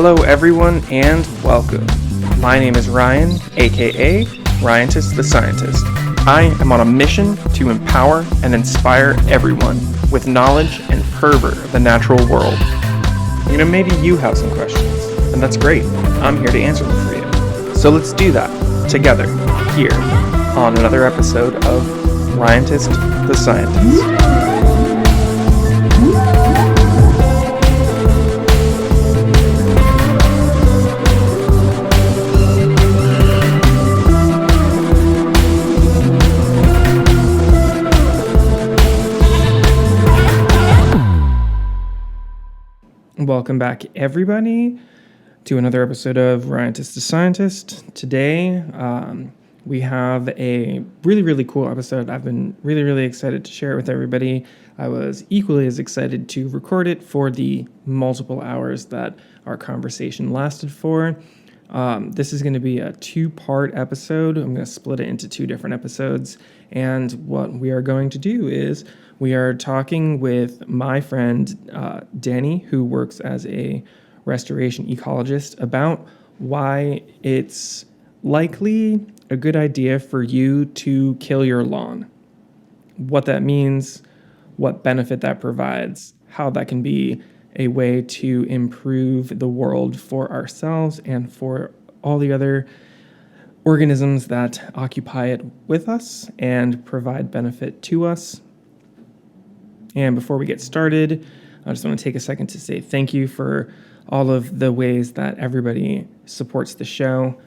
Hello everyone and welcome. My name is Ryan, aka Ryantist the Scientist. I am on a mission to empower and inspire everyone with knowledge and fervor of the natural world. Maybe you have some questions, and that's great. I'm here to answer them for you. So let's do that together here on another episode of Ryantist the Scientist. Welcome back, everybody, to another episode of Ryantist the Scientist. Today, we have a really cool episode. I've been really excited to share it with everybody. I was equally as excited to record it for the multiple hours that our conversation lasted for. This is going to be a two-part episode. I'm going to split it into two different episodes. And what we are going to do is we are talking with my friend, Danny, who works as a restoration ecologist, about why it's likely a good idea for you to kill your lawn. What that means, what benefit that provides, how that can be a way to improve the world for ourselves and for all the other organisms that occupy it with us and provide benefit to us. And before we get started, I just want to take a second to say thank you for all of the ways that everybody supports the show,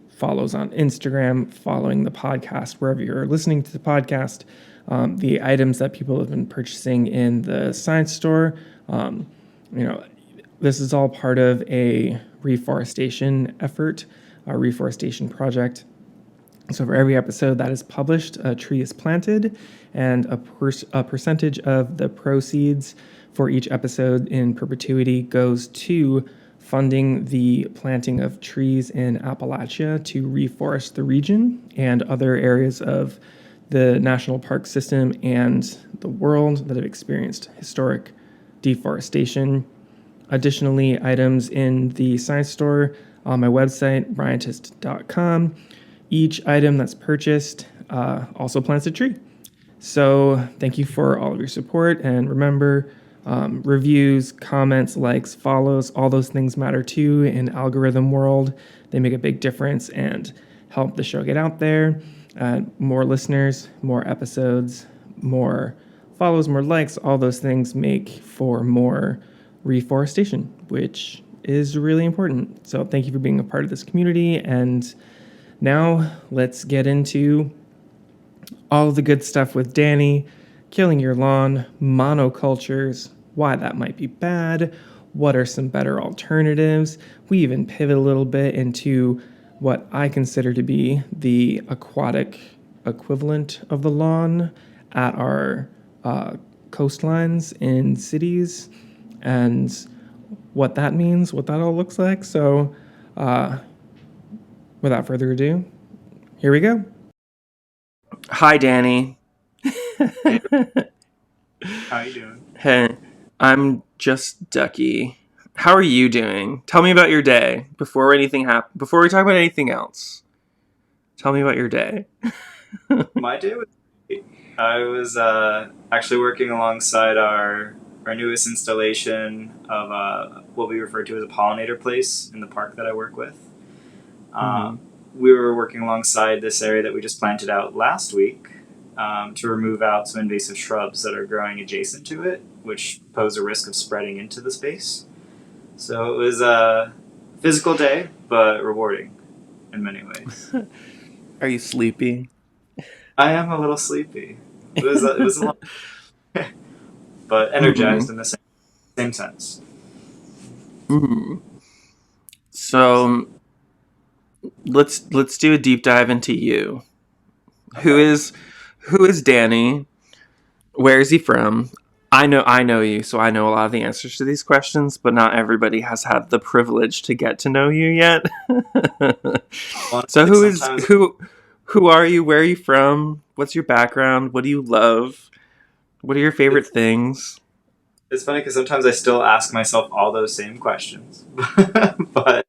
follows on Instagram, following the podcast, wherever you're listening to the podcast, the items that people have been purchasing in the science store. This is all part of a reforestation effort, a reforestation project. So for every episode that is published, a tree is planted, and a percentage of the proceeds for each episode in perpetuity goes to funding the planting of trees in Appalachia to reforest the region and other areas of the national park system and the world that have experienced historic deforestation. Additionally, items in the science store on my website, ryantist.com. Each item that's purchased also plants a tree. So thank you for all of your support. And remember, reviews, comments, likes, follows, all those things matter too in algorithm world. They make a big difference and help the show get out there. More listeners, more episodes, more follows, more likes, all those things make for more reforestation, which is really important. So thank you for being a part of this community. And now let's get into all of the good stuff with Danny, killing your lawn, monocultures, why that might be bad, what are some better alternatives. We even pivot a little bit into what I consider to be the aquatic equivalent of the lawn at our coastlines in cities and what that means, what that all looks like. So without further ado, here we go. Hi, Danny. How you doing? Hey, I'm just Ducky. How are you doing? Tell me about your day before anything happens. Before we talk about anything else, tell me about your day. My day was great. I was actually working alongside our newest installation of what we refer to as a pollinator place in the park that I work with. We were working alongside this area that we just planted out last week to remove out some invasive shrubs that are growing adjacent to it, which pose a risk of spreading into the space. So it was a physical day, but rewarding in many ways. Are you sleepy? I am a little sleepy. It was a lot, but energized in the same sense. Mm-hmm. So let's do a deep dive into you. Okay. Who is Danny? Where is he from? I know you, so I know a lot of the answers to these questions, but not everybody has had the privilege to get to know you yet. So who are you? Where are you from? What's your background? What do you love? What are your favorite things? It's funny because sometimes I still ask myself all those same questions, but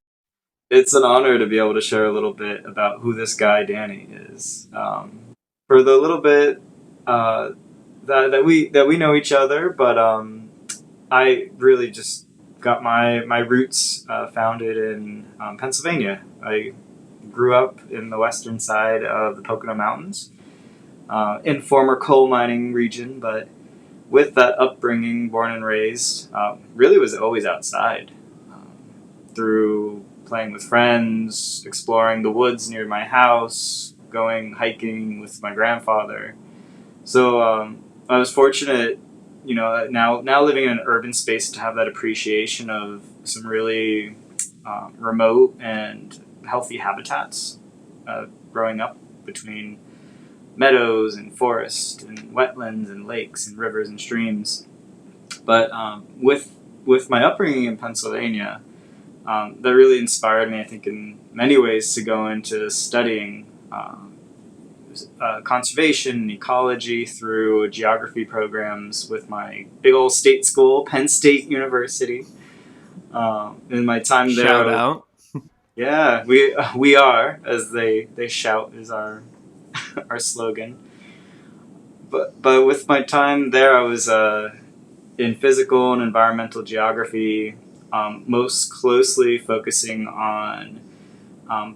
it's an honor to be able to share a little bit about who this guy Danny is. For the little bit uh, that we know each other, but I really just got my roots founded in Pennsylvania. I grew up in the western side of the Pocono Mountains, in former coal mining region, but with that upbringing, born and raised, really was always outside, um, through playing with friends, exploring the woods near my house, going hiking with my grandfather. So I was fortunate, now living in an urban space to have that appreciation of some really remote and healthy habitats. Growing up between meadows and forests and wetlands and lakes and rivers and streams. But with my upbringing in Pennsylvania, that really inspired me, I think, in many ways to go into studying conservation and ecology through geography programs with my big old state school, Penn State University. In my time there, Shout out. yeah, we are, as they shout, is our slogan. But with my time there, I was in physical and environmental geography, most closely focusing on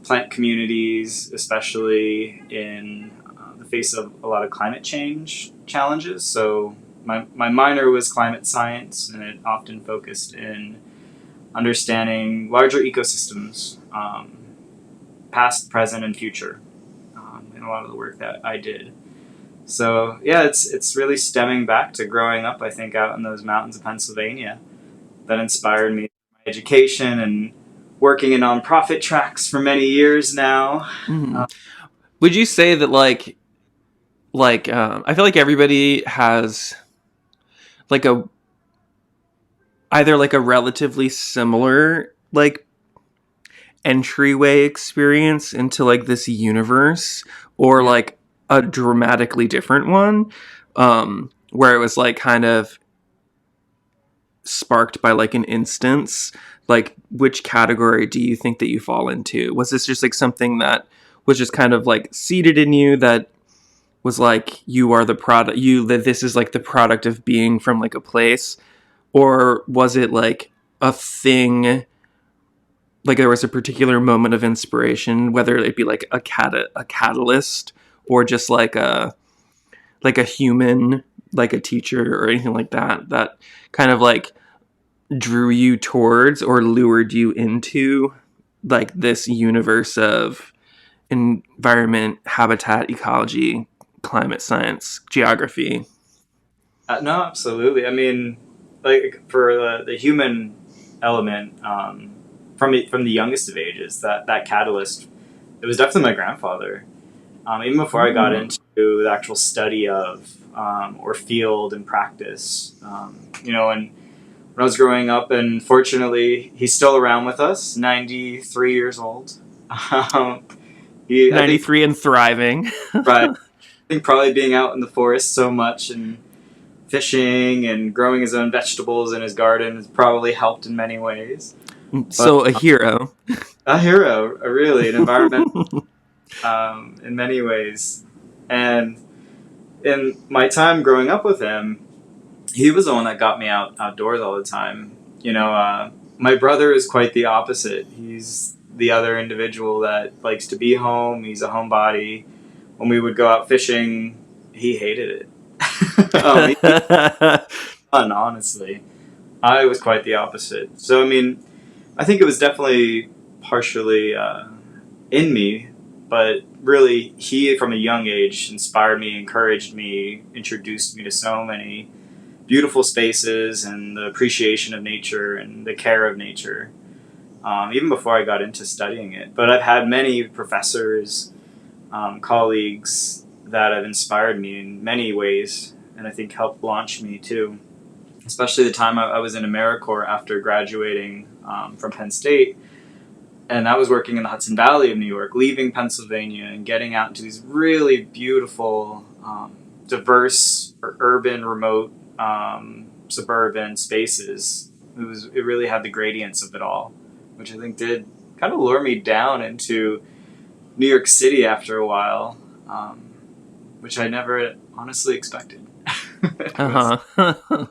plant communities, especially in the face of a lot of climate change challenges. So my minor was climate science, and it often focused in understanding larger ecosystems, past, present, and future, in a lot of the work that I did. So yeah, it's really stemming back to growing up, I think, out in those mountains of Pennsylvania that inspired me. My education and working in nonprofit tracks for many years now. Mhm. Would you say that I feel like everybody has like a either like a relatively similar like entryway experience into like this universe, or Yeah. like a dramatically different one, where it was like kind of sparked by like an instance. Like, which category do you think that you fall into? Was this just like something that was just kind of like seated in you, that was like you are the product, you that this is like the product of being from like a place? Or was it like a thing, like there was a particular moment of inspiration, whether it be like a catalyst, or just like a human, like a teacher or anything like that, that kind of like drew you towards or lured you into like this universe of environment, habitat, ecology, climate science, geography? No, absolutely. I mean, like for the human element, from the youngest of ages, that catalyst, it was definitely my grandfather. Even before I got Mm. into the actual study of or field and practice, and when I was growing up, and fortunately, he's still around with us, 93 years old. Um, I think, 93 and thriving. right, I think probably being out in the forest so much and fishing and growing his own vegetables in his garden has probably helped in many ways. But So a hero. a hero, really, an environment, in many ways. And in my time growing up with him, he was the one that got me outdoors all the time. My brother is quite the opposite. He's the other individual that likes to be home. He's a homebody. When we would go out fishing, he hated it. He fun, honestly. I was quite the opposite. So I mean, I think it was definitely partially in me, but really he, from a young age, inspired me, encouraged me, introduced me to so many beautiful spaces and the appreciation of nature and the care of nature, even before I got into studying it. But I've had many professors, colleagues that have inspired me in many ways, and I think helped launch me too. Especially the time I was in AmeriCorps after graduating from Penn State, and I was working in the Hudson Valley of New York, leaving Pennsylvania and getting out into these really beautiful, diverse, urban, remote suburban spaces. It really had the gradients of it all, which I think did kind of lure me down into New York City after a while, which I never honestly expected. Uh-huh.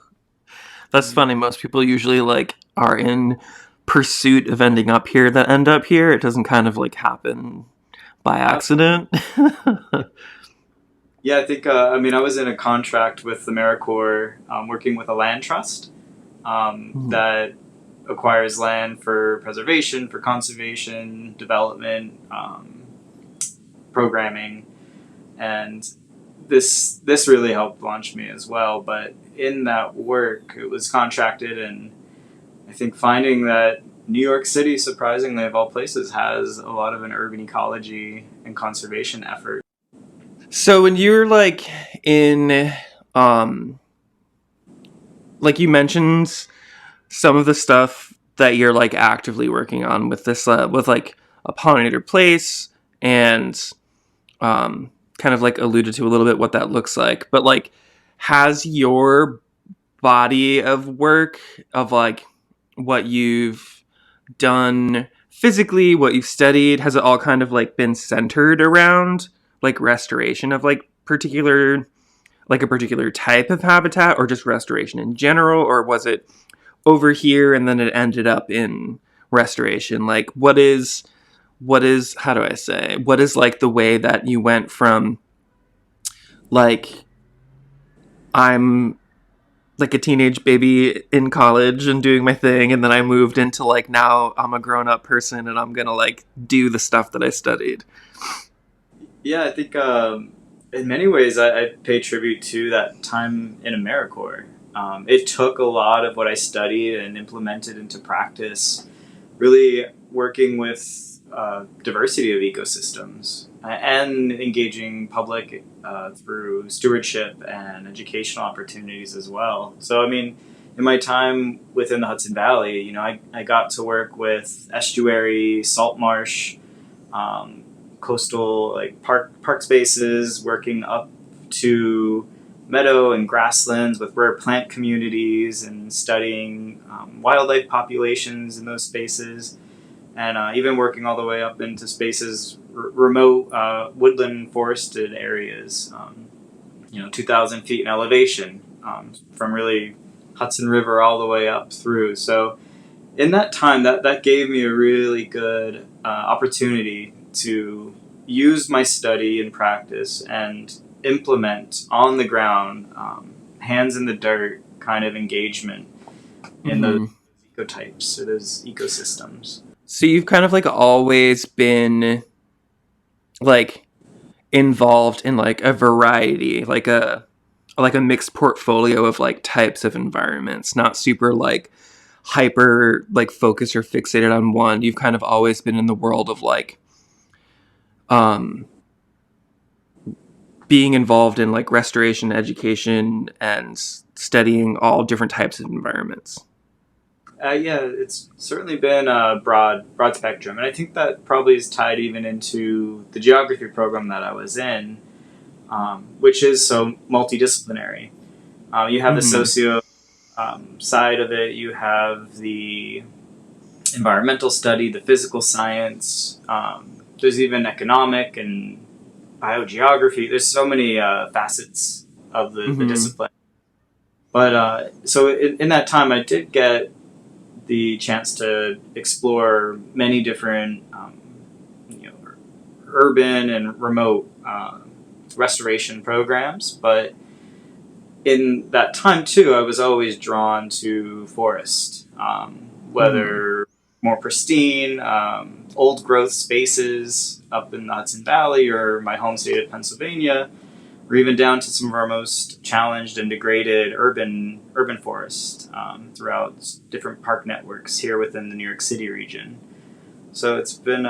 That's funny. Most people usually like are in pursuit of ending up here that end up here. It doesn't kind of like happen by accident. Yeah, I think, I mean, I was in a contract with the AmeriCorps working with a land trust that acquires land for preservation, for conservation, development, programming, and this really helped launch me as well. But in that work, it was contracted, and I think finding that New York City, surprisingly of all places, has a lot of an urban ecology and conservation effort. So when you're like in, like you mentioned some of the stuff that you're like actively working on with this, with like a pollinator place and, kind of like alluded to a little bit what that looks like, but like, has your body of work of like what you've done physically, what you've studied, has it all kind of like been centered around like restoration of like a particular type of habitat, or just restoration in general, or was it over here and then it ended up in restoration? Like what is how do I say, what is like the way that you went from like I'm like a teenage baby in college and doing my thing, and then I moved into like now I'm a grown-up person and I'm gonna like do the stuff that I studied? Yeah, I think in many ways I pay tribute to that time in AmeriCorps. It took a lot of what I studied and implemented into practice, really working with diversity of ecosystems and engaging public through stewardship and educational opportunities as well. So, I mean, in my time within the Hudson Valley, you know, I got to work with estuary, salt marsh, coastal like park spaces, working up to meadow and grasslands with rare plant communities and studying wildlife populations in those spaces, and even working all the way up into spaces, remote woodland forested areas, 2,000 feet in elevation, from really Hudson River all the way up through. So in that time, that gave me a really good opportunity to use my study and practice and implement on the ground, hands in the dirt kind of engagement in those ecotypes or those ecosystems. So you've kind of like always been like involved in like a variety, like a mixed portfolio of like types of environments, not super like hyper like focused or fixated on one. You've kind of always been in the world of like being involved in like restoration, education, and studying all different types of environments. Yeah, it's certainly been a broad spectrum, and I think that probably is tied even into the geography program that I was in, which is so multidisciplinary. You have the socio side of it, you have the environmental study, the physical science. There's even economic and biogeography. There's so many facets of the discipline. But so in that time, I did get the chance to explore many different, urban and remote restoration programs. But in that time too, I was always drawn to forest, whether more pristine, old growth spaces up in the Hudson Valley or my home state of Pennsylvania, or even down to some of our most challenged and degraded urban forests throughout different park networks here within the New York City region. So it's been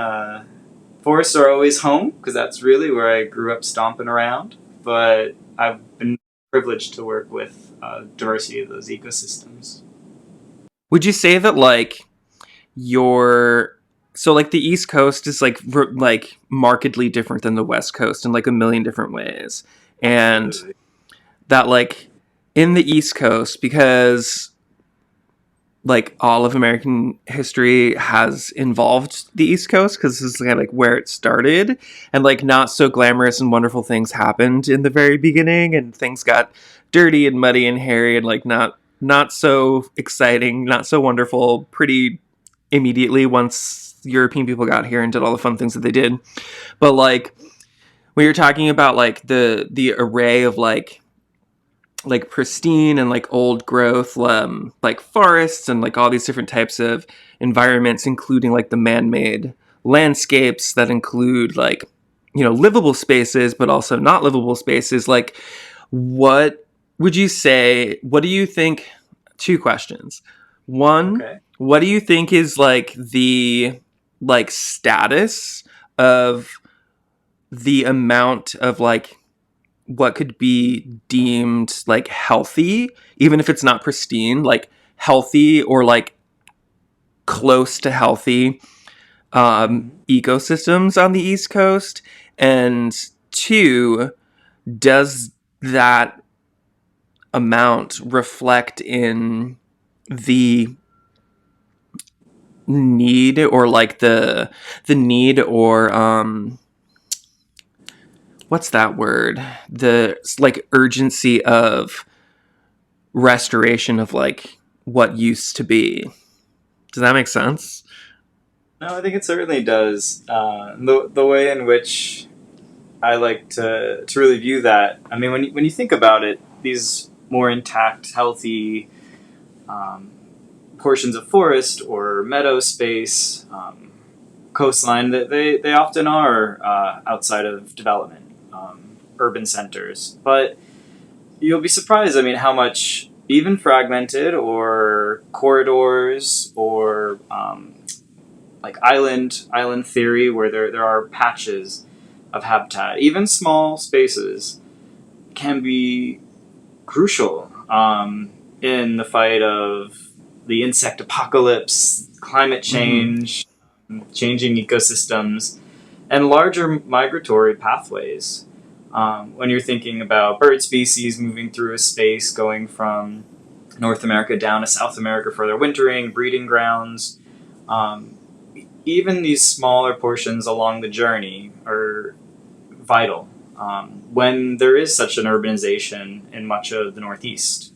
forests are always home because that's really where I grew up stomping around. But I've been privileged to work with diversity of those ecosystems. Would you say that like so like the East Coast is like markedly different than the West Coast in like a million different ways, and Absolutely. that like in the East Coast, because like all of American history has involved the East Coast, because this is kind of like where it started, and like not so glamorous and wonderful things happened in the very beginning, and things got dirty and muddy and hairy and like not so exciting, not so wonderful pretty immediately once European people got here and did all the fun things that they did. But like when you're talking about like the array of like pristine and like old growth like forests and like all these different types of environments, including like the man-made landscapes that include like, you know, livable spaces but also not livable spaces, like what would you say, what do you think, two questions. One, Okay. what do you think is like the like status of the amount of like what could be deemed like healthy, even if it's not pristine, like healthy or like close to healthy Mhm. ecosystems on the East Coast? And two, does that amount reflect in the need or like the need or what's that word, the like urgency of restoration of like what used to be? Does that make sense? No, I think it certainly does. The way in which I like to really view that. I mean, when you think about it, these more intact, healthy um, portions of forest or meadow space, coastline, that they often are outside of development, urban centers. But you'll be surprised. I mean, how much even fragmented or corridors or like island theory, where there are patches of habitat, even small spaces, can be crucial in the fight of the insect apocalypse, climate Mm-hmm. change, changing ecosystems, and larger migratory pathways. When you're thinking about bird species moving through a space, going from North America down to South America for their wintering, breeding grounds, um, even these smaller portions along the journey are vital when there is such an urbanization in much of the Northeast.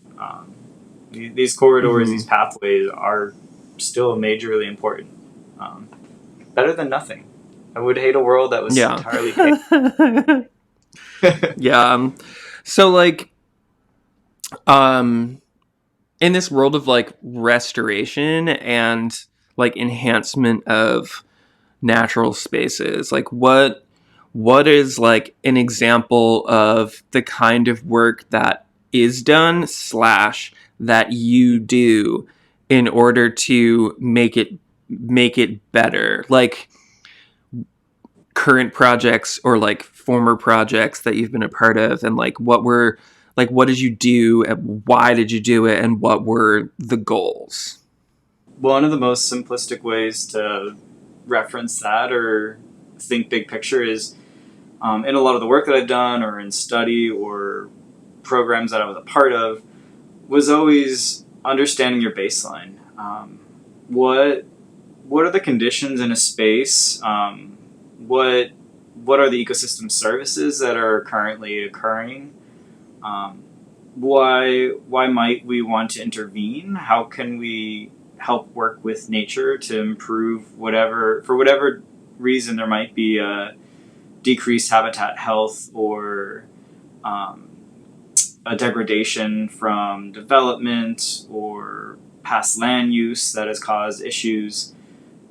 These corridors, Mm-hmm. these pathways are still majorly important. Um, Better than nothing. I would hate a world that was Yeah. entirely paved. Yeah. So like um in this world of like restoration and like enhancement of natural spaces, like what is like an example of the kind of work that is done slash that you do in order to make it better, like current projects or like former projects that you've been a part of, and like what did you do and why did you do it and what were the goals? One of the most simplistic ways to reference that or think big picture is in a lot of the work that I've done or in study or programs that I was a part of was always understanding your baseline. What what are the conditions in a space? What what are the ecosystem services that are currently occurring? Um, why might we want to intervene? How can we help work with nature to improve whatever, for whatever reason there might be a decreased habitat health or um, a degradation from development or past land use that has caused issues,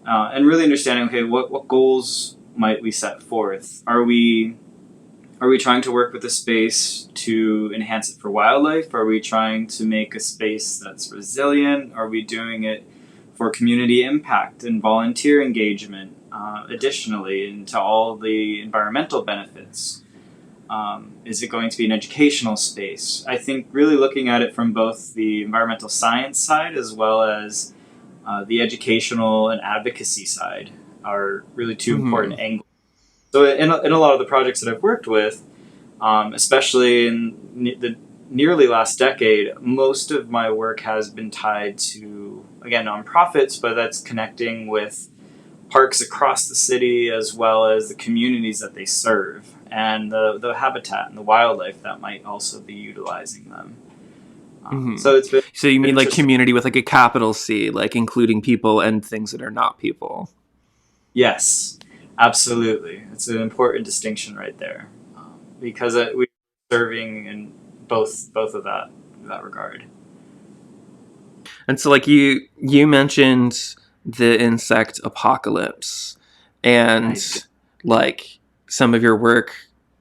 and really understanding, okay, what goals might we set forth? Are we trying to work with a space to enhance it for wildlife? Are we trying to make a space that's resilient? Are we doing it for community impact and volunteer engagement, additionally, into all the environmental benefits? Is it going to be an educational space? I think really looking at it from both the environmental science side as well as the educational and advocacy side are really two Mm-hmm. important angles. So in a lot of the projects that I've worked with, especially in nearly last decade, most of my work has been tied to, again, nonprofits, but that's connecting with parks across the city as well as the communities that they serve and the habitat and the wildlife that might also be utilizing them. Hmm. So it's been So you mean like interesting. community with like a capital C, like including people and things that are not people? Yes, absolutely. It's an important distinction right there, because we're serving in both of that regard. And so like you mentioned the insect apocalypse and Right. like some of your work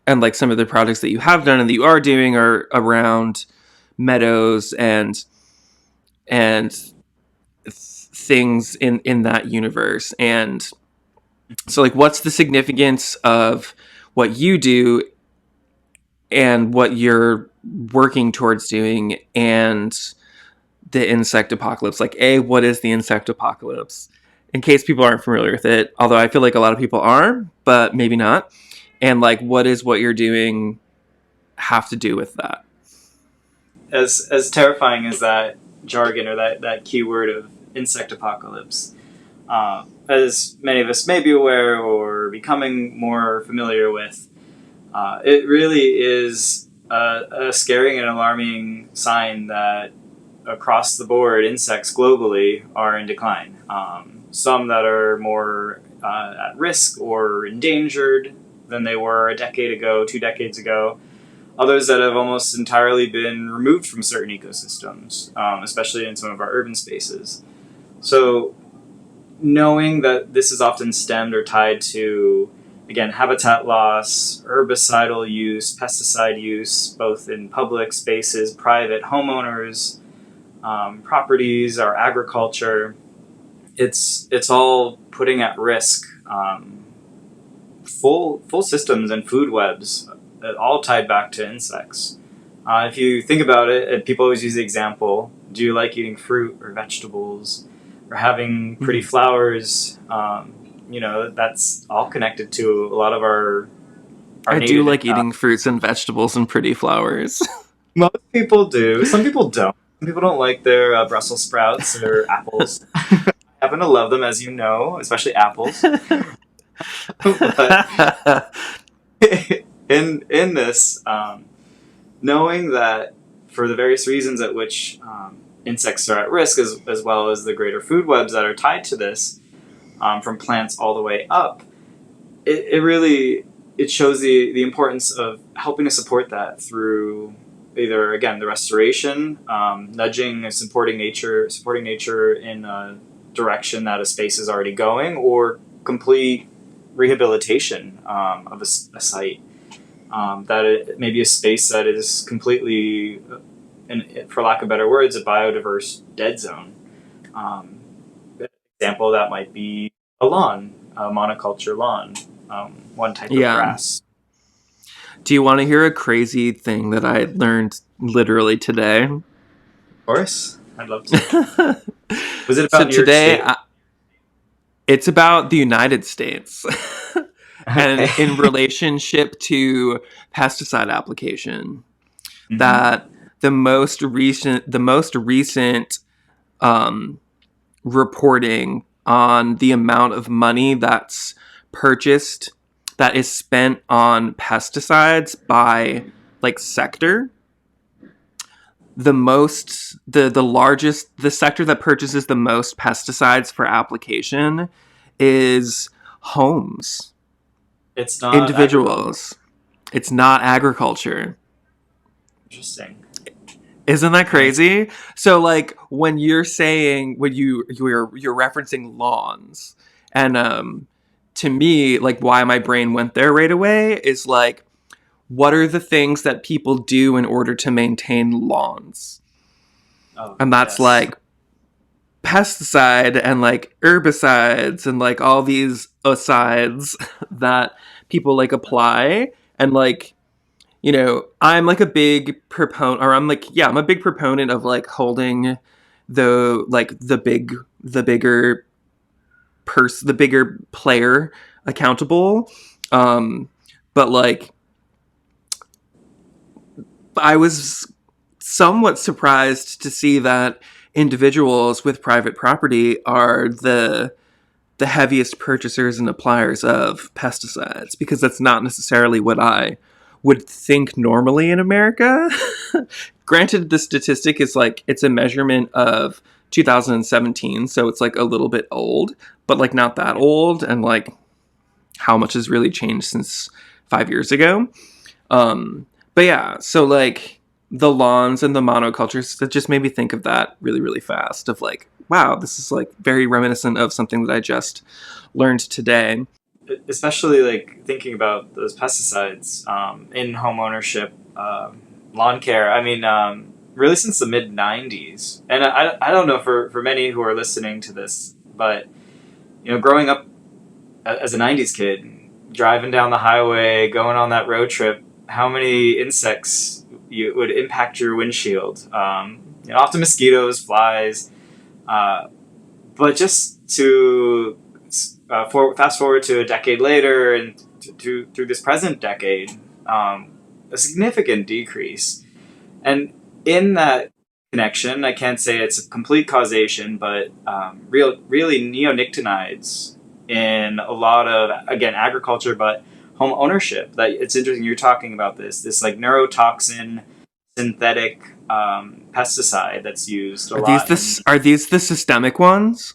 and like some of the projects that you have done and that you are doing are around meadows and things in that universe. And so like what's the significance of what you do and what you're working towards doing and the insect apocalypse? Like, A, what is the insect apocalypse? In case people aren't familiar with it, although I feel like a lot of people are, but maybe not. And like, what is what you're doing have to do with that? As terrifying as that jargon or that keyword of insect apocalypse, as many of us may be aware or becoming more familiar with, it really is a scary and alarming sign that across the board, insects globally are in decline. Some that are more at risk or endangered than they were a decade ago, 2 decades ago. Others that have almost entirely been removed from certain ecosystems, especially in some of our urban spaces. So, knowing that this is often stemmed or tied to, again, habitat loss, herbicidal use, pesticide use, both in public spaces, private homeowners, properties, our agriculture, it's all putting at risk full systems and food webs, all tied back to insects. If you think about it, and people always use the example: do you like eating fruit or vegetables, or having pretty Mhm. flowers? That's all connected to a lot of our I do native. like eating fruits and vegetables and pretty flowers. Most people do. Some people don't. Some people don't like their Brussels sprouts or apples. I happen to love them, as you know, especially apples. But in this, knowing that for the various reasons at which insects are at risk, as well as the greater food webs that are tied to this, from plants all the way up, it really it shows the importance of helping to support that through either, again, the restoration, nudging and supporting nature in a direction that a space is already going, or complete rehabilitation of a site, that it may be a space that is completely, for lack of better words, a biodiverse dead zone. An example that might be a lawn, a monoculture lawn, one type of Yeah. grass. Do you want to hear a crazy thing that I learned literally today? Of course, I'd love to. Was it So about New York today, State? it's about the United States and Okay. in relationship to pesticide application. Mm-hmm. That the most recent um, reporting on the amount of money that's purchased that is spent on pesticides by like sector, the largest, the sector that purchases the most pesticides for application is homes, It's not agriculture. individuals. It's not agriculture. Interesting. Isn't that And it's crazy? So like when you're saying when you're referencing lawns, and to me, like why my brain went there right away is like, what are the things that people do in order to maintain lawns? oh And that's yes, like pesticide and like herbicides and like all these asides that people like apply. And like, I'm like a big proponent, or I'm like, yeah, I'm a big proponent of like holding the bigger the bigger player accountable. Um, but like, I was somewhat surprised to see that individuals with private property are the heaviest purchasers and appliers of pesticides, because that's not necessarily what I would think normally in America. Granted, the statistic is like, it's a measurement of 2017, so it's like a little bit old, but like not that old, and like how much has really changed since 5 years ago. But yeah, so like the lawns and the monocultures, that just made me think of that really, really fast. Of like, wow, this is like very reminiscent of something that I just learned today. Especially like thinking about those pesticides in home ownership, lawn care. I mean, really since the mid '90s, and I don't know for many who are listening to this, but growing up as a '90s kid, driving down the highway, going on that road trip, how many insects would impact your windshield? Often mosquitoes, flies, but just to fast forward to a decade later and through this present decade, a significant decrease. And in that connection, I can't say it's a complete causation, but really neonicotinoids in a lot of, again, agriculture, but home ownership. That it's interesting you're talking about this like neurotoxin synthetic pesticide that's used a lot. Are these the systemic ones?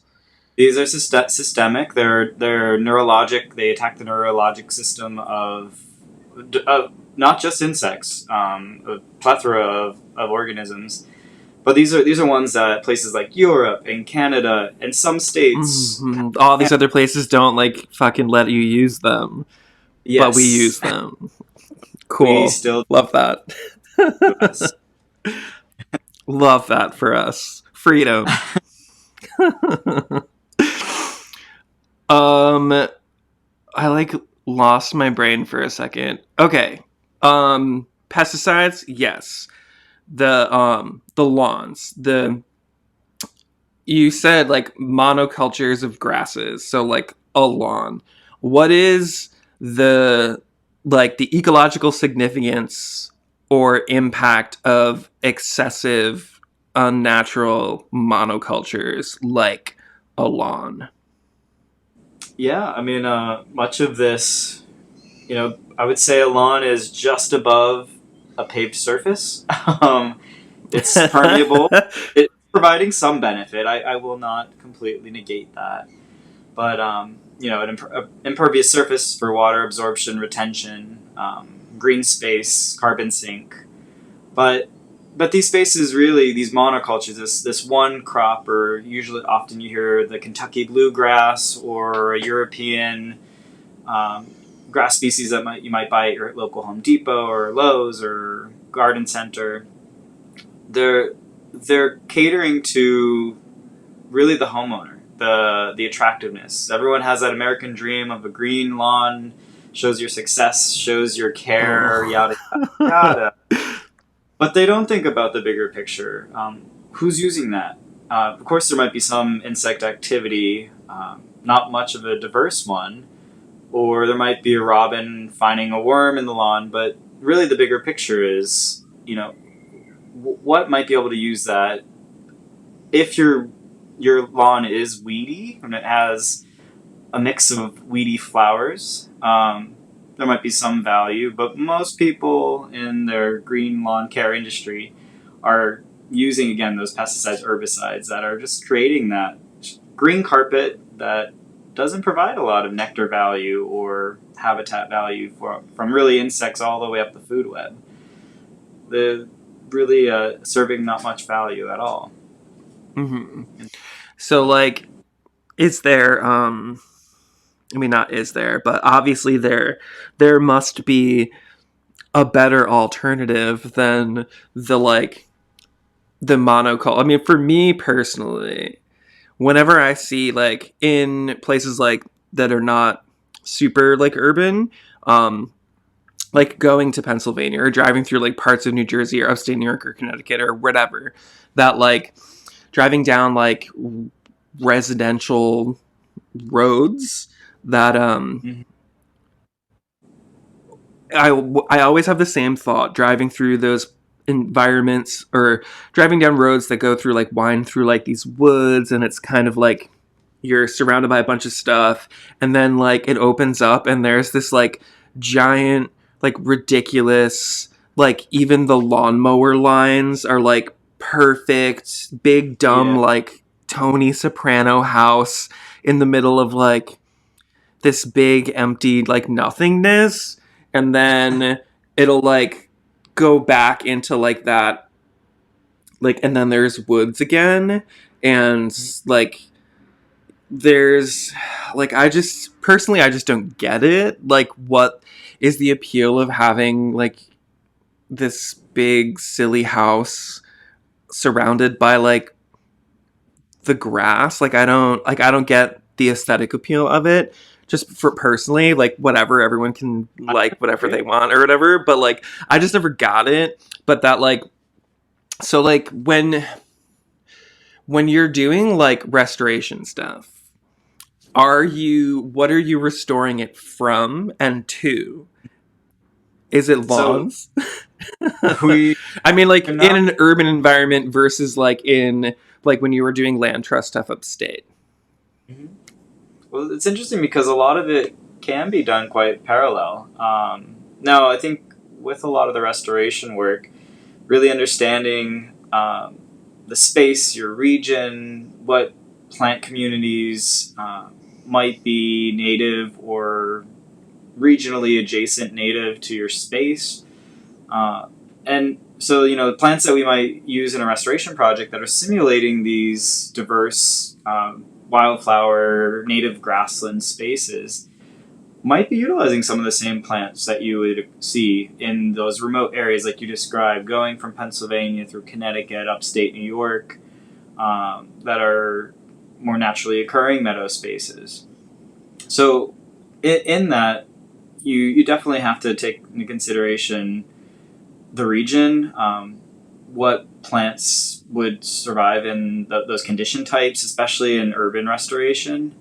These are systemic. They're neurologic. They attack the neurologic system of not just insects, a plethora of organisms. But these are ones that places like Europe and Canada and some states. Mm-hmm. All these other places don't like fucking let you use them, Yes. But we use them. Cool. We still love that. Love that for us. Freedom. I like lost my brain for a second. Okay. Pesticides, yes. The lawns. You said like monocultures of grasses, so like a lawn. What is the ecological significance or impact of excessive unnatural monocultures like a lawn? Yeah, I mean, much of this, I would say a lawn is just above a paved surface. It's permeable. It's providing some benefit. I will not completely negate that. But, an impervious surface for water absorption, retention, green space, carbon sink. But these spaces really, these monocultures, this one crop, or often you hear the Kentucky bluegrass or a European grass species that you might buy at your local Home Depot or Lowe's or garden center. They're catering to really the homeowner, the attractiveness. Everyone has that American dream of a green lawn, shows your success, shows your care, yada yada. But they don't think about the bigger picture. Who's using that? Of course, there might be some insect activity, not much of a diverse one, or there might be a robin finding a worm in the lawn. But really, the bigger picture is, what might be able to use that if your lawn is weedy and it has a mix of weedy flowers. There might be some value, but most people in their green lawn care industry are using, again, those pesticides, herbicides that are just creating that green carpet that doesn't provide a lot of nectar value or habitat value from really insects all the way up the food web. They're really serving not much value at all. Mm-hmm. So, like, is there... I mean, not is there, but obviously there must be a better alternative than the monoculture. I mean, for me personally, whenever I see like in places like that are not super like urban, like going to Pennsylvania or driving through like parts of New Jersey or upstate New York or Connecticut or whatever, that like driving down like residential roads that I always have the same thought driving through those environments or driving down roads that go through like wind through like these woods, and it's kind of like you're surrounded by a bunch of stuff, and then like it opens up and there's this like giant, like ridiculous, like even the lawnmower lines are like perfect, big dumb Yeah. like Tony Soprano house in the middle of like this big empty like nothingness, and then it'll like go back into like that, like, and then there's woods again, and like there's like, I just personally, I just don't get it, like what is the appeal of having like this big silly house surrounded by like the grass. Like I don't get the aesthetic appeal of it. Just for personally, like whatever, everyone can like whatever they want or whatever, but like I just never got it. But that like, so like when you're doing like restoration stuff, what are you restoring it from and to? Is it So lawns? we I mean, like are in not. an urban environment versus like in like when you were doing land trust stuff upstate. Mhm. Well, it's interesting because a lot of it can be done quite parallel. Now, I think with a lot of the restoration work, really understanding the space, your region, what plant communities might be native or regionally adjacent native to your space. And so, the plants that we might use in a restoration project that are simulating these diverse wildflower, native grassland spaces might be utilizing some of the same plants that you would see in those remote areas like you described, going from Pennsylvania through Connecticut, upstate New York, that are more naturally occurring meadow spaces. So in that, you definitely have to take into consideration the region, what plants would survive in those condition types, especially in urban restoration.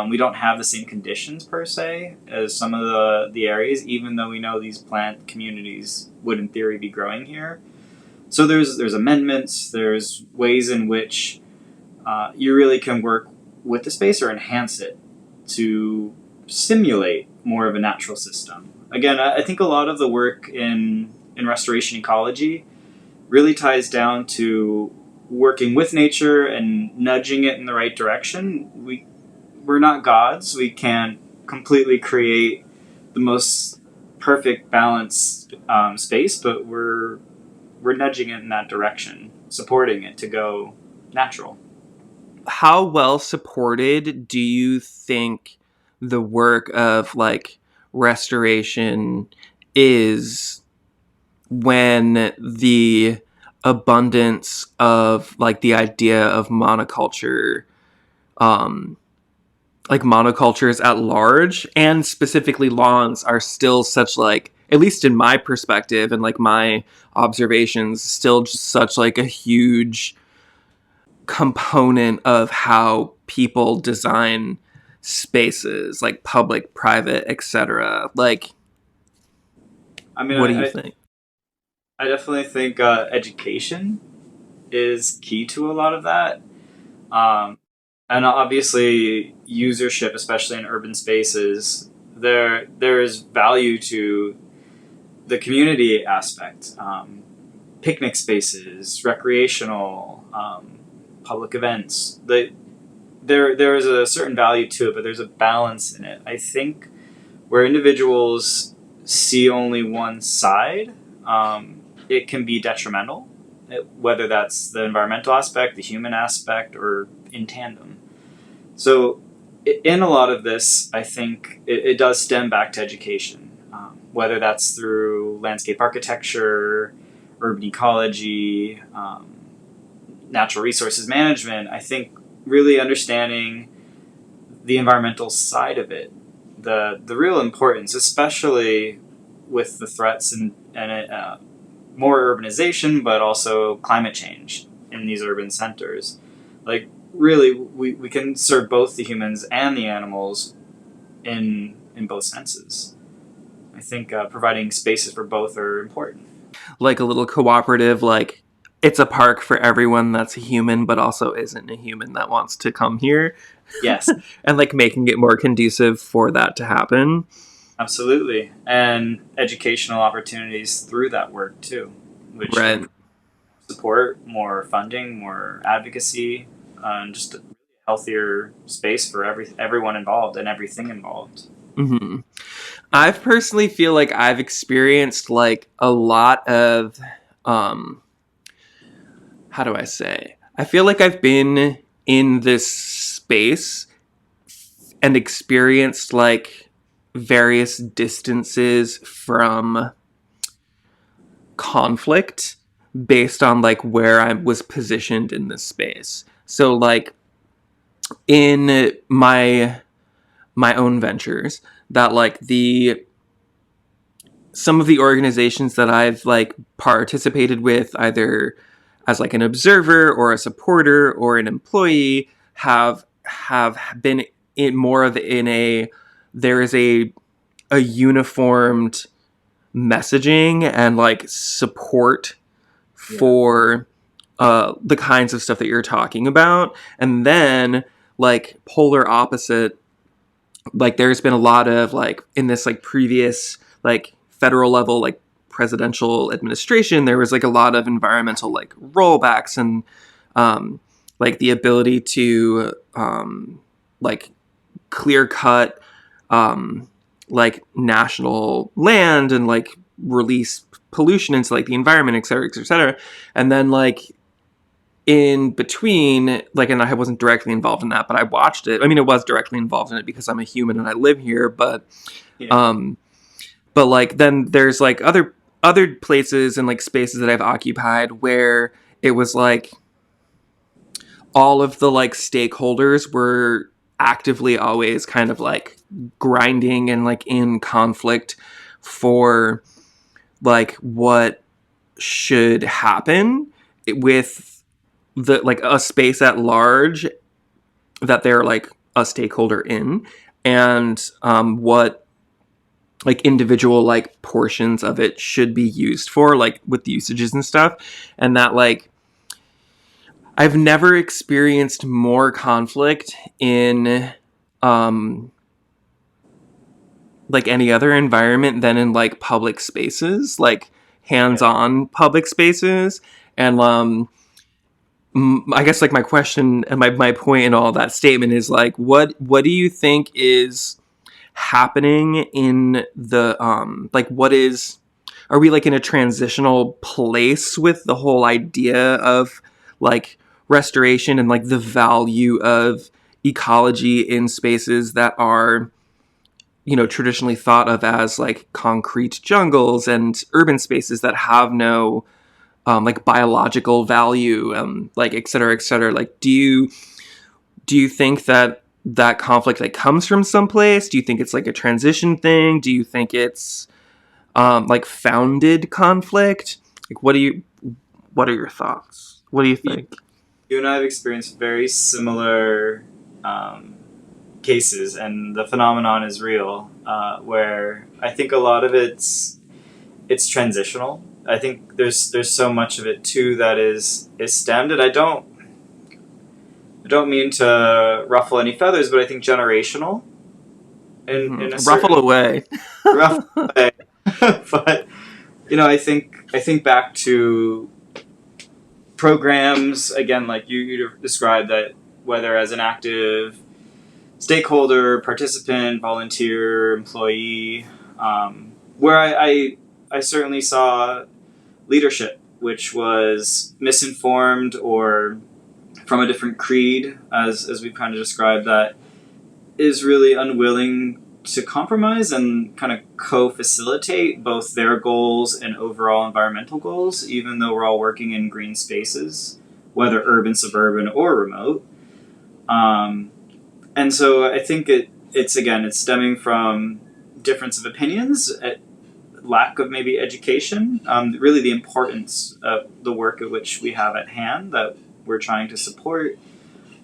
We don't have the same conditions per se as some of the areas, even though we know these plant communities would in theory be growing here. So there's amendments, there's ways in which you really can work with the space or enhance it to simulate more of a natural system. Again, I think a lot of the work in restoration ecology really ties down to working with nature and nudging it in the right direction. We're not gods. We can't completely create the most perfect balanced space, but we're nudging it in that direction, supporting it to go natural. How well supported do you think the work of like restoration is when the abundance of like the idea of monoculture, um like monocultures at large and specifically lawns are still such like, at least in my perspective and like my observations, still just such like a huge component of how people design spaces, like public, private, etc. Like, I mean, what do you think? I definitely think education is key to a lot of that. Um, and obviously, usership, especially in urban spaces, there is value to the community aspect. Picnic spaces, recreational, public events. There is a certain value to it, but there's a balance in it. I think where individuals see only one side, it can be detrimental, whether that's the environmental aspect, the human aspect, or in tandem. So, in a lot of this, I think it does stem back to education, whether that's through landscape architecture, urban ecology, natural resources management. I think really understanding the environmental side of it, the real importance, especially with the threats and more urbanization, but also climate change in these urban centers. Like, really, we can serve both the humans and the animals in both senses. I think providing spaces for both are important. like a little cooperative, like it's a park for everyone that's a human but also isn't a human that wants to come here. Yes, And like making it more conducive for that to happen. absolutely. And educational opportunities through that work too, which Right. can support more funding, more advocacy, and just a healthier space for everyone involved and everything involved. Mm-hmm. I personally feel like I've experienced like a lot of um how do I say? I feel like I've been in this space and experienced like various distances from conflict based on like where I was positioned in this space. So like in my own ventures, that like the some of the organizations that I've like participated with either as like an observer or a supporter or an employee have been in more of in a there is a uniformed messaging and like support for the kinds of stuff that you're talking about. And then like polar opposite, like there's been a lot of like in this like previous like federal level like presidential administration, there was like a lot of environmental like rollbacks and like the ability to like clear cut like national land and like release pollution into like the environment, et cetera, et cetera, et cetera. And then like in between, like, and I wasn't directly involved in that, but I watched it. I mean, I was directly involved in it because I'm a human and I live here, Yeah. um, but like then there's like other places and like spaces that I've occupied where it was like all of the like stakeholders were actively always kind of like grinding and like in conflict for like what should happen with the like a space at large that they're like a stakeholder in, and what like individual like portions of it should be used for, like with the usages and stuff. And that like I've never experienced more conflict in um like any other environment than in like public spaces, like hands-on public spaces. And I guess like my question and my point in all that statement is like what do you think is happening in the like what is are we like in a transitional place with the whole idea of like restoration and like the value of ecology in spaces that are, you know, traditionally thought of as like concrete jungles and urban spaces that have no like biological value, like et cetera, et cetera. Like, do you think that that conflict like comes from someplace? Do you think it's like a transition thing? Do you think it's like founded conflict? Like, what are your thoughts? What do you think? You and I have experienced very similar cases, and the phenomenon is real. Where I think a lot of it's transitional. I think there's so much of it too that is stemmed, and I don't mean to ruffle any feathers, but I think generational in a certain Ruffle away. rough way. But I think back to programs again, like you described, that whether as an active stakeholder, participant, volunteer, employee, where I certainly saw leadership which was misinformed or from a different creed, as we've kind of described, that is really unwilling to compromise and kind of co-facilitate both their goals and overall environmental goals, even though we're all working in green spaces, whether urban, suburban, or remote. And so I think it's stemming from difference of opinions, lack of maybe education, really the importance of the work at which we have at hand that we're trying to support.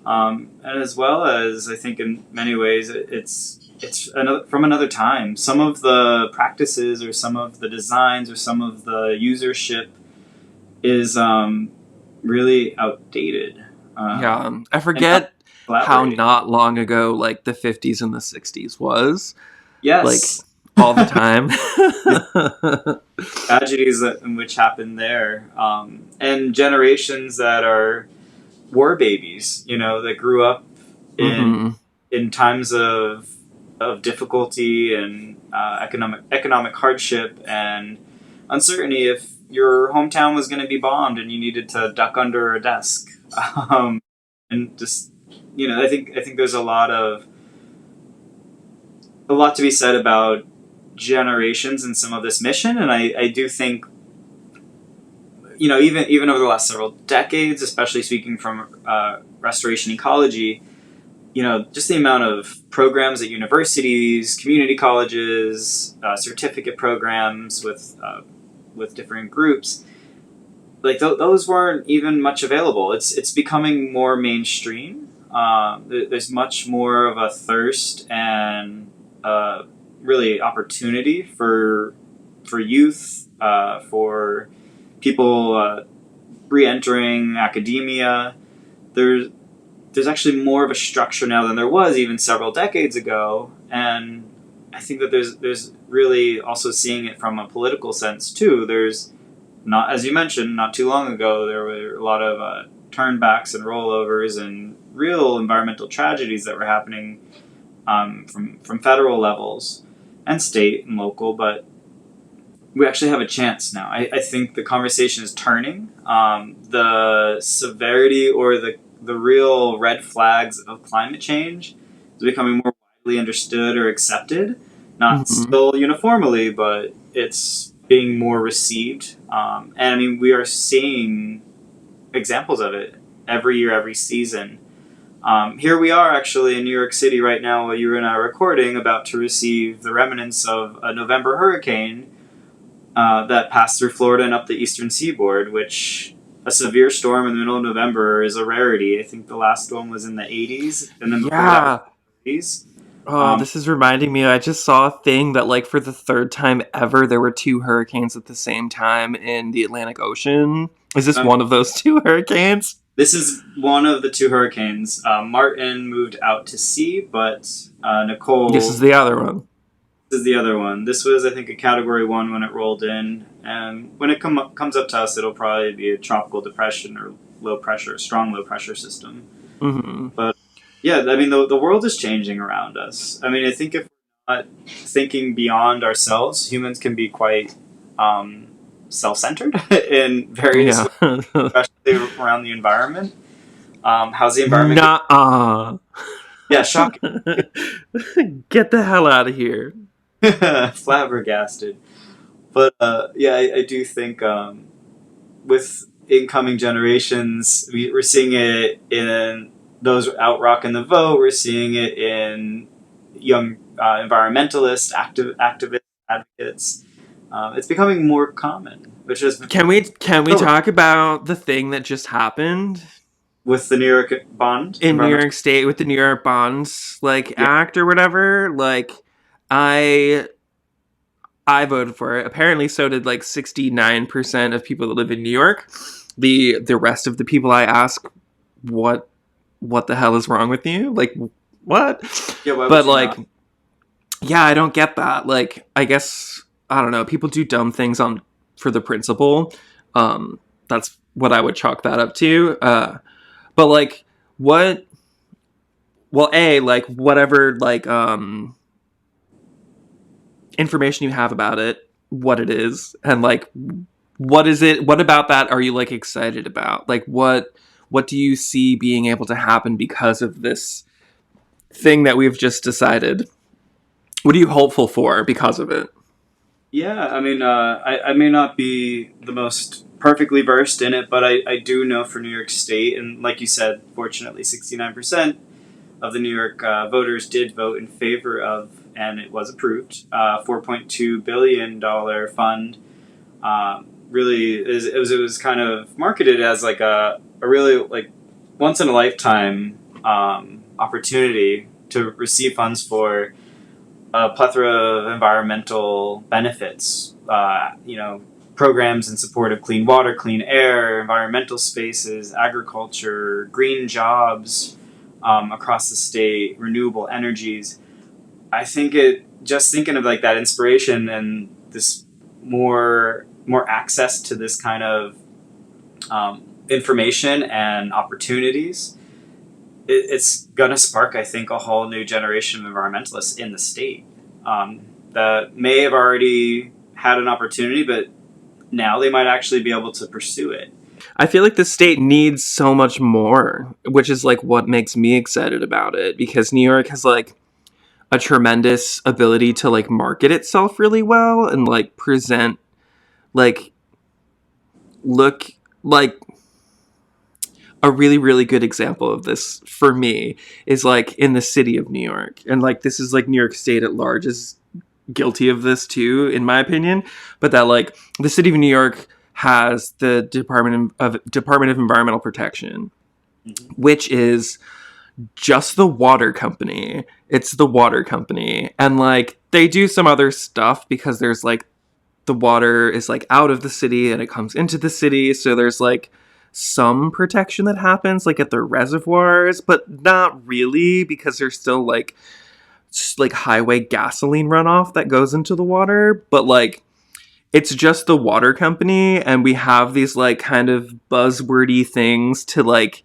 And as well as I think in many ways it's it's from another time. Some of the practices or some of the designs or some of the usership is really outdated. Yeah, I And not forget how collaborating. not long ago, like the 50s and the 60s was, like Yes, all the time. tragedies in which happened there, and generations that are war babies. That grew up in hmm in times of difficulty and economic hardship and uncertainty. If your hometown was going to be bombed and you needed to duck under a desk, um, and just I think there's a lot to be said about generations and some of this mission, and I do think even over the last several decades, especially speaking from restoration ecology, just the amount of programs at universities, community colleges, certificate programs with different groups, like those weren't even much available. It's becoming more mainstream. There's much more of a thirst and really opportunity for youth, for people re-entering academia. There's actually more of a structure now than there was even several decades ago, and I think that there's really also seeing it from a political sense too. There's not, as you mentioned, not too long ago, there were a lot of turnbacks and rollovers and real environmental tragedies that were happening from federal levels and state and local, but we actually have a chance now. I think the conversation is turning. The severity or the real red flags of climate change is becoming more widely understood or accepted. Not hmm still uniformly, but it's being more received. And I mean, we are seeing examples of it every year, every season. Here we are actually in New York City right now while you and I are recording, about to receive the remnants of a November hurricane that passed through Florida and up the eastern seaboard, which a severe storm in the middle of November is a rarity. I think the last one was in the 80s, and then before that was Yeah. the 30s. Oh, Um, this is reminding me. I just saw a thing that, like, for the third time ever, there were two hurricanes at the same time in the Atlantic Ocean. Is this um, one of those two hurricanes? this is one of the two hurricanes. Martin moved out to sea, but This is Nicole the other one. is the other one. This was, I think, a Category 1 when it rolled in, and when it comes up to us, it'll probably be a tropical depression or strong low pressure system. hmm But yeah, I mean, the world is changing around us. I mean, I think if we're not thinking beyond ourselves, humans can be quite um, self-centered in various Yeah. ways, especially around the environment. How's the environment? Nuh-uh. Yeah, shocking. Get the hell out of here. Flabbergasted. But yeah, I do think with incoming generations, we're seeing it in those out rocking the vote. We're seeing it in young environmentalists, activist advocates. It's becoming more common, which is Can we talk about the thing that just happened with the New York bond in New environmental. York State with the New York Bonds Yeah, act or whatever? Like I I voted for it. Apparently so did like 69% of people that live in New York. The rest of the people I ask what what the hell is wrong with you? Like what? yeah. Why would But you like not? yeah, I don't get that. Like I guess I don't know, people do dumb things on for the principle. That's what I would chalk that up to. But like what well a like whatever like information you have about it, what it is, and like what is it, what about that are you like excited about? Like what do you see being able to happen because of this thing that we've just decided? What are you hopeful for because of it? Yeah, I mean, I may not be the most perfectly versed in it, but I do know for New York State, and like you said, fortunately, 69% of the New York voters did vote in favor of, and it was approved, $4.2 billion fund. Really, it was kind of marketed as like a really like once in a lifetime opportunity to receive funds for a plethora of environmental benefits. Programs in support of clean water, clean air, environmental spaces, agriculture, green jobs across the state, renewable energies. I think just thinking of like that inspiration and this more access to this kind of information and opportunities, it's gonna spark, I think, a whole new generation of environmentalists in the state that may have already had an opportunity, but now they might actually be able to pursue it. I feel like the state needs so much more, which is like what makes me excited about it, because New York has like a tremendous ability to like market itself really well and like present like look like a really really good example of this for me is like in the city of New York, and like this is like New York State at large is guilty of this too in my opinion, but that like the city of New York has the Department of Environmental Protection, which is just the water company. It's the water company, and like they do some other stuff because there's like the water is like out of the city and it comes into the city, so there's like some protection that happens like at the reservoirs, but not really, because there's still like highway gasoline runoff that goes into the water. But like it's just the water company, and we have these like kind of buzzwordy things to like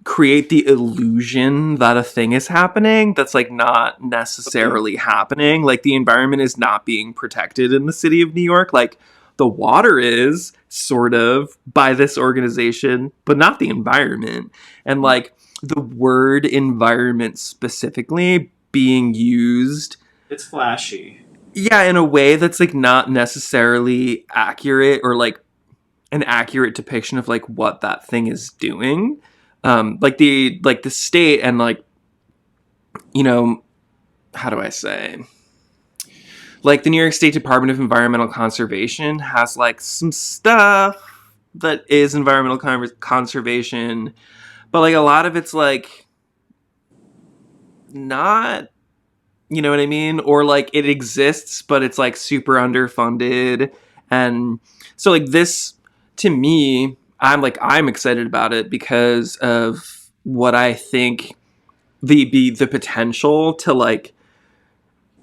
create the illusion that a thing is happening that's like not necessarily happening. Like the environment is not being protected in the city of New York. Like the water is sort of by this organization, but not the environment. And like the word environment specifically being used, it's flashy. Yeah, in a way that's like not necessarily accurate, or like an accurate depiction of like what that thing is doing. Like the state and like, you know, how do I say? Like the New York State Department of Environmental Conservation has like some stuff that is environmental conservation, but like a lot of it's like not, you know what I mean? Or like it exists, but it's like super underfunded. And so like this, to me, I'm excited about it because of what I think the potential to like,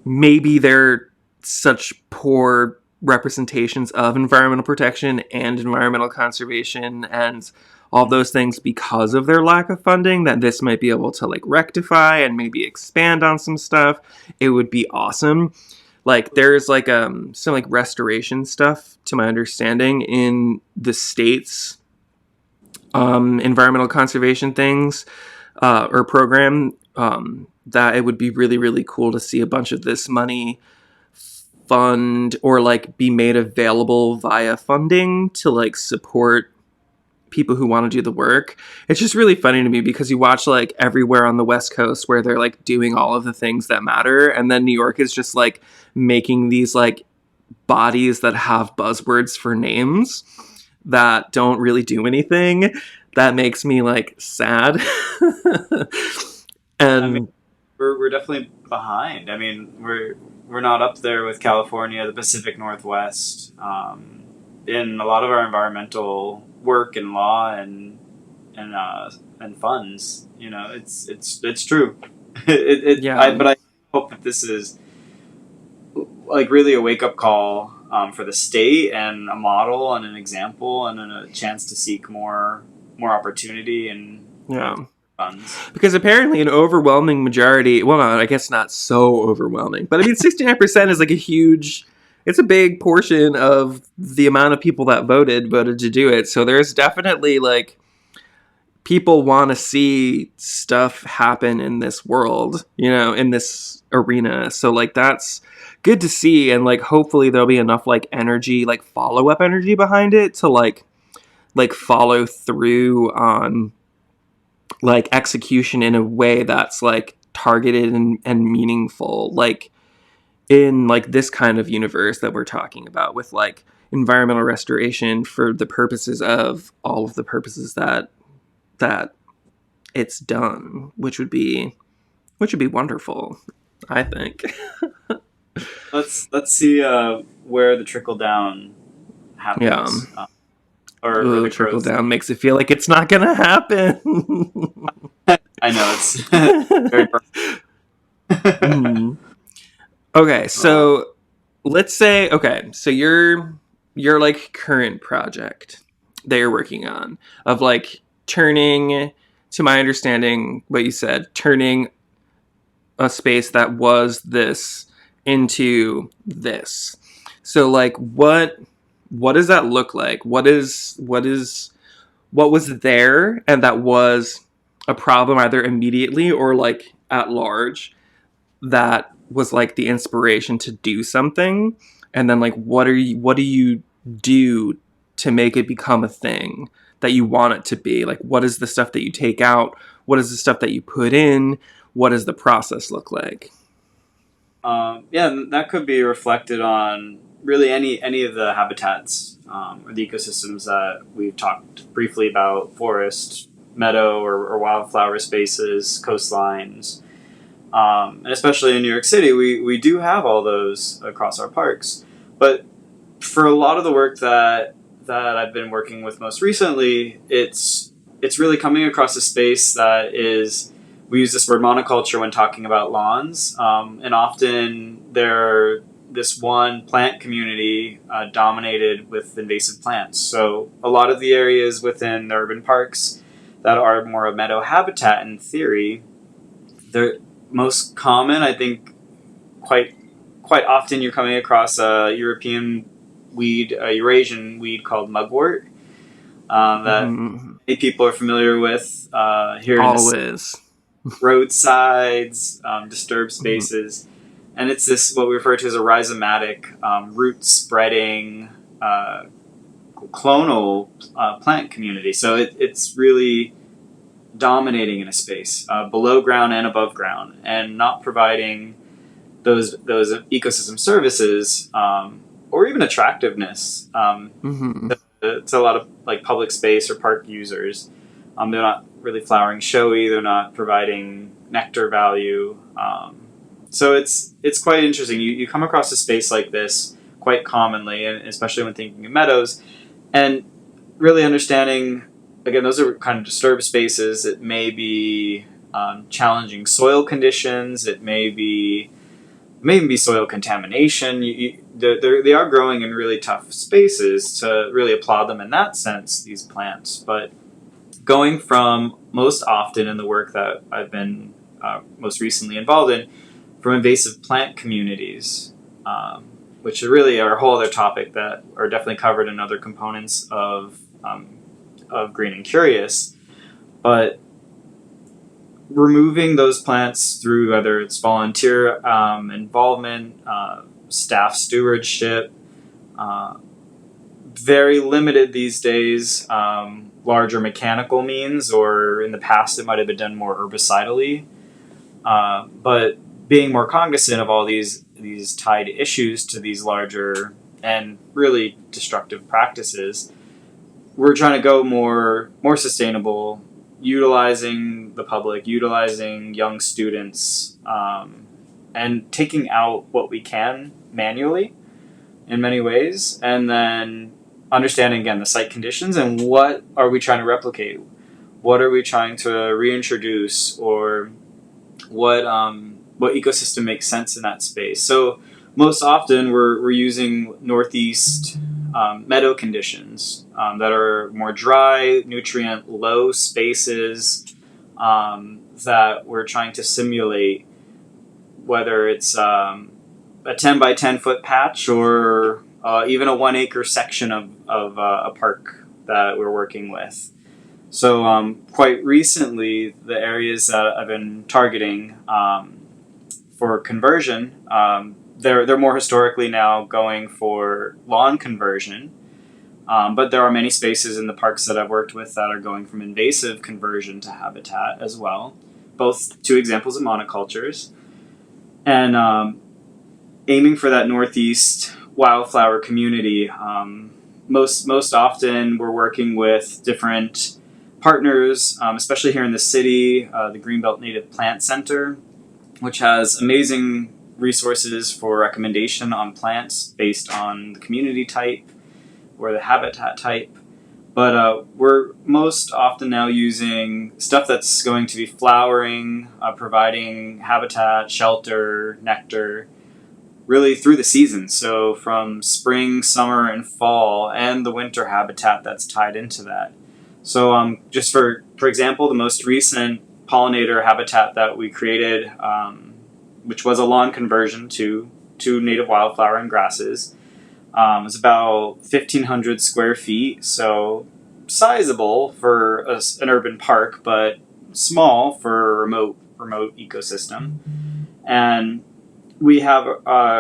maybe they're such poor representations of environmental protection and environmental conservation and all those things because of their lack of funding, that this might be able to like rectify and maybe expand on some stuff. It would be awesome. Like there's like some like restoration stuff, to my understanding, in the state's environmental conservation things or program, that it would be really really cool to see a bunch of this money fund or like be made available via funding to like support people who want to do the work. It's just really funny to me because you watch like everywhere on the West Coast where they're like doing all of the things that matter, and then New York is just like making these like bodies that have buzzwords for names that don't really do anything. That makes me like sad. And I mean, we're definitely behind. I mean, we're not up there with California, the Pacific Northwest, in a lot of our environmental work and law and funds. You know, it's true. Yeah. But I hope that this is like really a wake up call for the state, and a model and an example and a chance to seek more opportunity and Yeah. funds. Because apparently an overwhelming majority, well, no, I guess not so overwhelming, but I mean, 69% is like it's a big portion of the amount of people that voted to do it. So there's definitely like, people want to see stuff happen in this world, you know, in this arena. So like, that's good to see. And like, hopefully there'll be enough like energy, like follow up energy behind it to like follow through on like execution in a way that's like targeted and meaningful, like in like this kind of universe that we're talking about, with like environmental restoration for the purposes of all of the purposes that it's done, which would be wonderful. I think. Let's see where the trickle down Yeah. happens, or Ooh, the trickle growth. down makes it feel like it's not gonna happen. I know it's very. Mhm. Okay, uh, so let's say so your like current project that you're working on of like turning, to my understanding, what you said, turning a space that was this into this. So like what does that look like? What was there and that was a problem either immediately or like at large that was like the inspiration to do something, and then like what do you do to make it become a thing that you want it to be? Like what is the stuff that you take out, what is the stuff that you put in, what does the process look like? yeah, and that could be reflected on really any of the habitats or the ecosystems that we've talked briefly about: forest, meadow, or wildflower spaces, coastlines. And especially in New York City, we do have all those across our parks. But for a lot of the work that I've been working with most recently, it's really coming across a space that is, we use this word monoculture when talking about lawns, and often they're this one plant community dominated with invasive plants. So a lot of the areas within the urban parks that are more a meadow habitat in theory, they're most common, I think, quite often you're coming across a European weed, a Eurasian weed called mugwort, that Mm-hmm. many people are familiar with here in the Always. roadsides, disturbed Mm-hmm. spaces. And it's this, what we refer to as a rhizomatic, root spreading, clonal plant community. So it's really dominating in a space, below ground and above ground, and not providing those ecosystem services, or even attractiveness, Mm-hmm. to a lot of like public space or park users. They're not really flowering showy. They're not providing nectar value. So it's quite interesting. You come across a space like this quite commonly, and especially when thinking of meadows, and really understanding. Again, those are kind of disturbed spaces. It may be challenging soil conditions. It may be maybe soil contamination. They are growing in really tough spaces, to really applaud them in that sense, these plants. But going from most often in the work that I've been most recently involved in, from invasive plant communities, which are really are a whole other topic that are definitely covered in other components of Green and Curious. But removing those plants through whether it's volunteer involvement, staff stewardship, uh, very limited these days, larger mechanical means, or in the past it might have been done more herbicidally. But being more cognizant of all these tied issues to these larger and really destructive practices, we're trying to go more sustainable, utilizing the public, utilizing young students, and taking out what we can manually in many ways, and then understanding again the site conditions and what are we trying to replicate, what are we trying to reintroduce, or what ecosystem makes sense in that space. So most often we're using northeast meadow conditions that are more dry, nutrient low spaces, that we're trying to simulate, whether it's a 10 by 10 foot patch or even a 1 acre section of a park that we're working with. So quite recently, the areas that I've been targeting for conversion, they're more historically now going for lawn conversion. But there are many spaces in the parks that I've worked with that are going from invasive conversion to habitat as well. Both two examples of monocultures. And aiming for that northeast wildflower community. Most often we're working with different partners, especially here in the city, the Greenbelt Native Plant Center, which has amazing resources for recommendation on plants based on the community type or the habitat type. But we're most often now using stuff that's going to be flowering, providing habitat, shelter, nectar, really through the seasons. So from spring, summer, and fall, and the winter habitat that's tied into that. So just for example, the most recent pollinator habitat that we created, which was a lawn conversion to native wildflower and grasses, was about 1,500 square feet, so sizable for an urban park, but small for a remote ecosystem. And we have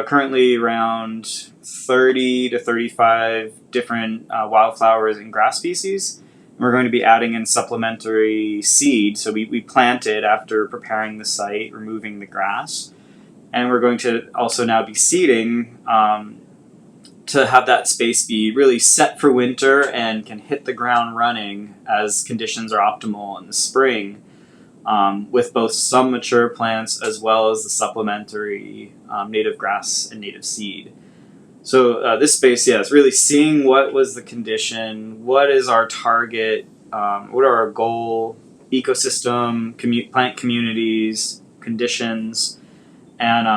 currently around 30 to 35 different wildflowers and grass species. We're going to be adding in supplementary seed. So we planted after preparing the site, removing the grass. And we're going to also now be seeding to have that space be really set for winter and can hit the ground running as conditions are optimal in the spring, with both some mature plants as well as the supplementary native grass and native seed. So this space, is really seeing what was the condition, what is our target, what are our goal ecosystem, plant communities, conditions, and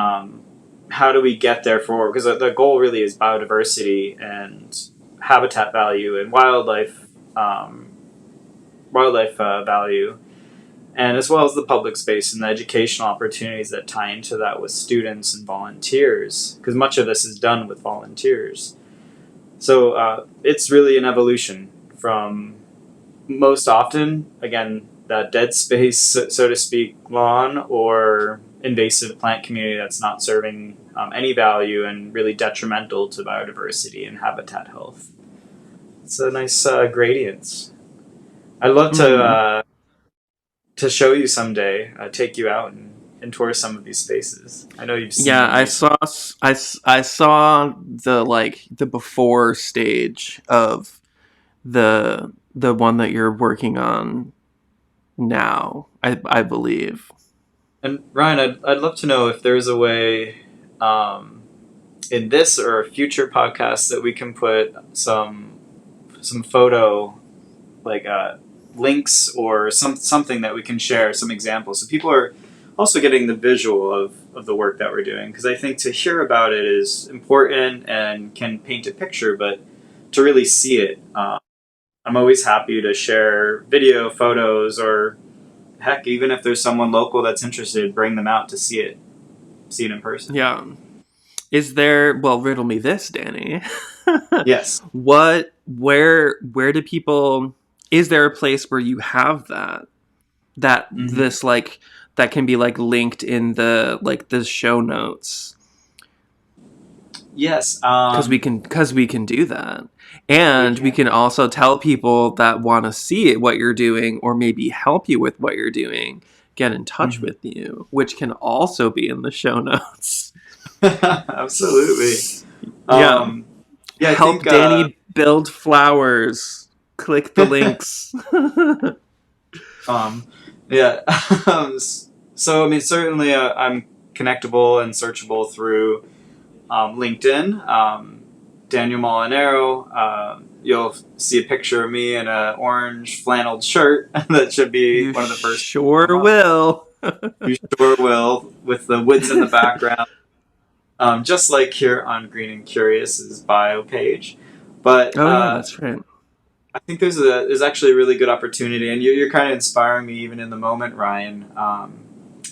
how do we get there for, because the goal really is biodiversity and habitat value and wildlife value, and as well as the public space and the educational opportunities that tie into that with students and volunteers, because much of this is done with volunteers. So it's really an evolution from most often, again, that dead space, so to speak, lawn or invasive plant community that's not serving any value and really detrimental to biodiversity and habitat health. It's a nice gradient. I'd love to show you someday, take you out and tour some of these spaces. I know you've seen. Yeah, I saw the before stage of the one that you're working on now, I believe. And Ryan, I'd love to know if there's a way in this or a future podcast that we can put some photo, like links or something that we can share, some examples, so people are also getting the visual of the work that we're doing, because I think to hear about it is important and can paint a picture, but to really see it, I'm always happy to share video, photos, or heck, even if there's someone local that's interested, bring them out to see it in person. Yeah. Is there, well, riddle me this, Danny. Yes. Where do people, is there a place where you have that this like, that can be like linked in the show notes? Yes. Because we can do that. And we can also tell people that want to see what you're doing or maybe help you with what you're doing, get in touch with you, which can also be in the show notes. Absolutely. Yeah. Help Danny build flowers. Click the links. So, I mean, certainly I'm connectable and searchable through LinkedIn. Daniel Molinaro. You'll see a picture of me in an orange flannel shirt. That should be one of the first. Sure will. You sure will, with the woods in the background. Just like here on Green and Curious's bio page. But yeah, that's right. I think there's actually a really good opportunity, and you're kind of inspiring me even in the moment, Ryan.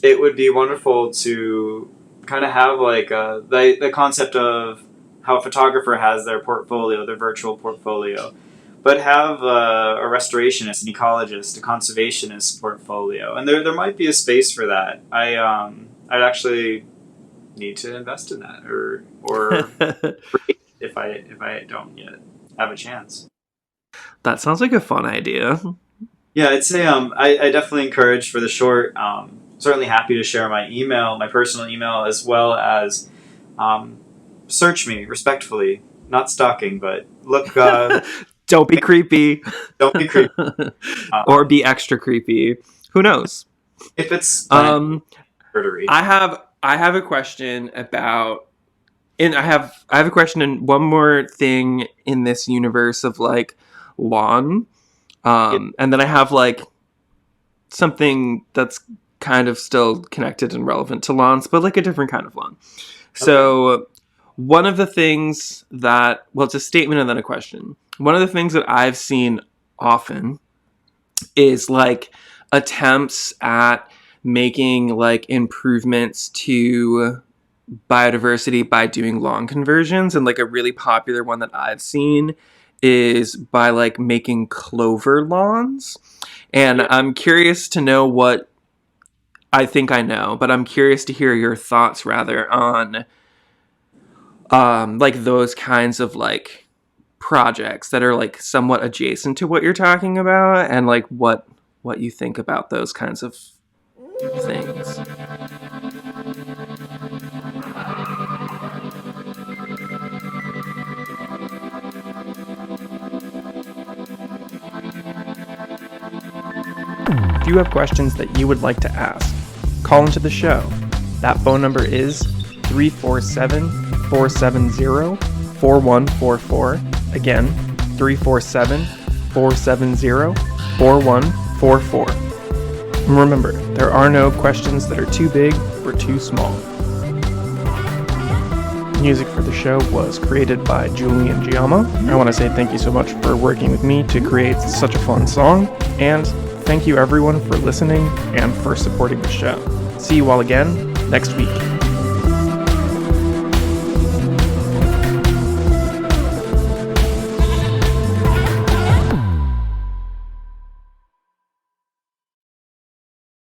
It would be wonderful to kind of have like the concept of how a photographer has their portfolio, their virtual portfolio, but have a restorationist, an ecologist, a conservationist portfolio, and there might be a space for that. I'd actually need to invest in that, or create if I don't yet have a chance. That sounds like a fun idea. Yeah, I'd say I definitely encourage for the short. Certainly happy to share my email, my personal email, as well as search me respectfully, not stalking, but look. Don't be creepy. Don't be creepy. Or be extra creepy. Who knows? If it's Herdery. I have a question about, and I have a question and one more thing in this universe of like lawn, and then I have like something that's kind of still connected and relevant to lawns, but like a different kind of lawn. So one of the things that, well, it's a statement and then a question. One of the things that I've seen often is like attempts at making like improvements to biodiversity by doing lawn conversions. And like a really popular one that I've seen is by like making clover lawns. And I'm curious to know what, I think I know, but I'm curious to hear your thoughts rather on like those kinds of like projects that are like somewhat adjacent to what you're talking about, and like what you think about those kinds of things. If you have questions that you would like to ask, call into the show. That phone number is 347-470-4144. Again, 347-470-4144. And remember, there are no questions that are too big or too small. Music for the show was created by Julian Giamma. I want to say thank you so much for working with me to create such a fun song, and thank you everyone for listening and for supporting the show. See you all again next week.